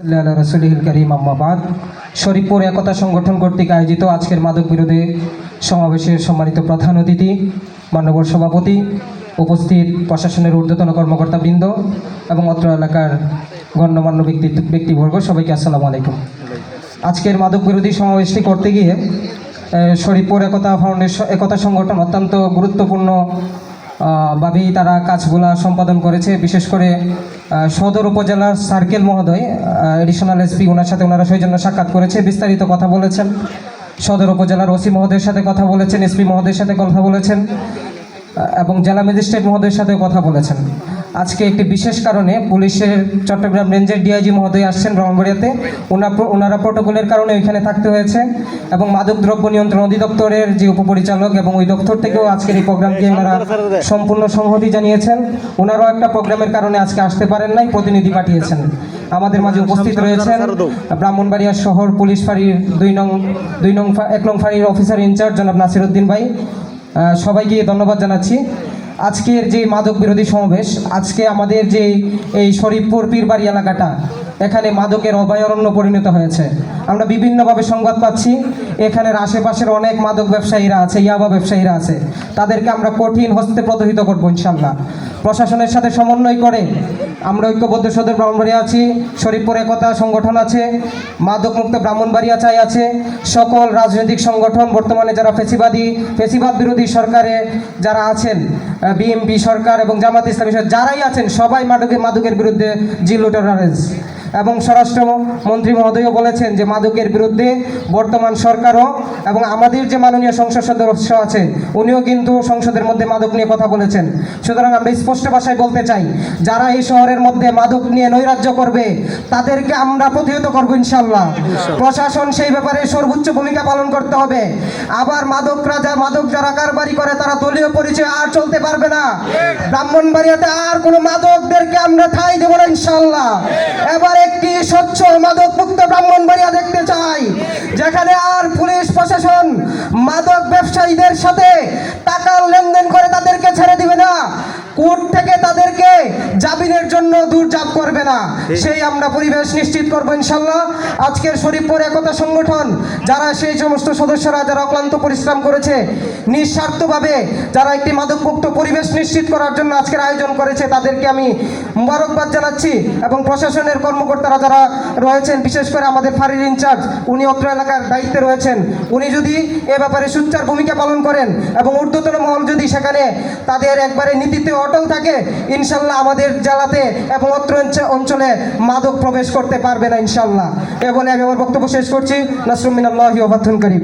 রসুলিল করিম আম্মাবাদ। শরীফপুর একতা সংগঠন কর্তৃক আয়োজিত আজকের মাদক বিরোধী সমাবেশের সম্মানিত প্রধান অতিথি, মাননীয় সভাপতি, উপস্থিত প্রশাসনের ঊর্ধ্বতন কর্মকর্তাবৃন্দ এবং অত্র এলাকার গণ্যমান্য ব্যক্তিবর্গ, সবাইকে আসসালামু আলাইকুম। আজকের মাদক বিরোধী সমাবেশটি করতে গিয়ে শরীফপুর একতা সংগঠন অত্যন্ত গুরুত্বপূর্ণ ভাবেই তারা কাজগুলো সম্পাদন করেছে। বিশেষ করে সদর উপজেলার সার্কেল মহোদয়, এডিশনাল এসপি, ওনার সাথে ওনারা সৌজন্য সাক্ষাৎ করেছে, বিস্তারিত কথা বলেছেন। সদর উপজেলার ওসি মহোদয়ের সাথে কথা বলেছেন, এসপি মহোদয়ের সাথে কথা বলেছেন এবং জেলা ম্যাজিস্ট্রেট মহোদয়ের সাথে কথা বলেছেন। আজকে একটি বিশেষ কারণে পুলিশের চট্টগ্রাম রেঞ্জের ডিআইজি মহোদয় আসছেন ব্রাহ্মণবাড়িয়াতে। ওনারা প্রোটোকলের কারণে ওইখানে থাকতে হয়েছে এবং মাদক দ্রব্য নিয়ন্ত্রণ অধিদপ্তরের যে উপপরিচালক এবং ওই দপ্তর থেকেও আজকের এই প্রোগ্রামকে ওনারা সম্পূর্ণ সংহতি জানিয়েছেন। ওনারাও একটা প্রোগ্রামের কারণে আজকে আসতে পারেন নাই, প্রতিনিধি পাঠিয়েছেন। আমাদের মাঝে উপস্থিত রয়েছেন ব্রাহ্মণবাড়িয়া শহর পুলিশ ফাঁড়ির 1 নং ফাঁড়ির অফিসার ইনচার্জ জনাব নাসির উদ্দিন ভাই। সবাইকে ধন্যবাদ জানাচ্ছি। আজকের যে মাদক বিরোধী সমাবেশ, আজকে আমাদের যে এই শরীফপুর পীরবাড়ি এলাকাটা, এখানে মাদকের অভয়ারণ্য পরিণত হয়েছে। আমরা বিভিন্নভাবে সংবাদ পাচ্ছি এখানের আশেপাশের অনেক মাদক ব্যবসায়ীরা আছে, ইয়াবা ব্যবসায়ীরা আছে, তাদেরকে আমরা কঠিন হস্তে প্রতিহত করবো ইনশাল্লাহ। প্রশাসনের সাথে সমন্বয় করে আমরা ঐক্যবদ্ধ সদর ব্রাহ্মণবাড়িয়া আছি, শরীফপুর একতা সংগঠন আছে, মাদক মুক্ত ব্রাহ্মণবাড়িয়া চাই আছে, সকল রাজনৈতিক সংগঠন বর্তমানে যারা ফেসিবাদ বিরোধী সরকারে যারা আছেন, বিএনপি সরকার এবং জামাত ইসলামী যারাই আছেন, সবাই মাদকের বিরুদ্ধে জিরো টলারেন্স। এবং স্বরাষ্ট্রমন্ত্রী মহোদয়ও বলেছেন যে মাদকের বিরুদ্ধে বর্তমান সরকারও এবং আমাদের যে মাননীয় সংসদ সদস্য আছে উনিও কিন্তু সংসদের মধ্যে মাদক নিয়ে কথা বলেছেন। সুতরাং আমরা স্পষ্ট ভাষায় বলতে চাই, যারা এই শহরের মধ্যে মাদক নিয়ে নৈরাজ্য করবে তাদেরকে আমরা প্রতিহত করবো ইনশাল্লাহ। প্রশাসন সেই ব্যাপারে সর্বোচ্চ ভূমিকা পালন করতে হবে। আবার মাদক যারা কারবারি করে তারা দলীয় পরিচয় আর চলতে পারবে না। ব্রাহ্মণবাড়িয়াতে আর কোনো মাদকদেরকে আমরা ঠাঁই দেবো না ইনশাল্লাহ। এবার একটি স্বচ্ছ মাদক মুক্ত ব্রাহ্মণবাড়িয়া দেখতে চাই, যেখানে আর পুলিশ প্রশাসন মাদক ব্যবসায়ীদের সাথে টাকার লেনদেন করে তাদেরকে ছেড়ে দিবে না, কোর্ট থেকে তাদেরকে জামিনের জন্য দৌড়ঝাঁপ করবে না। সেই আমরা পরিবেশ নিশ্চিত করবো ইনশাল্লাহ। আজকের শরীফপুর একতা সংগঠন যারা সেই সমস্ত সদস্যরা যারা অক্লান্ত পরিশ্রম করেছে, নিঃস্বার্থভাবে যারা একটি মাদকমুক্ত পরিবেশ নিশ্চিত করার জন্য আজকের আয়োজন করেছে, তাদেরকে আমি মোবারকবাদ জানাচ্ছি। এবং প্রশাসনের কর্মকর্তারা যারা রয়েছেন, বিশেষ করে আমাদের ফাঁড়ির ইনচার্জ, উনি অত্র এলাকার দায়িত্বে রয়েছেন, উনি যদি এ ব্যাপারে সুচার ভূমিকা পালন করেন এবং ঊর্ধ্বতন মহল যদি সেখানে তাদের একবারে নীতিতে অটল থাকে, ইনশাল্লাহ আমাদের জেলাতে এবং অত্র অঞ্চলে মাদক প্রবেশ করতে পারবে না ইনশাল্লাহ। এ বলে আমি আমার বক্তব্য শেষ করছি। নাসরুম মিনাল্লাহি ওয়া ফাতহুন করিম।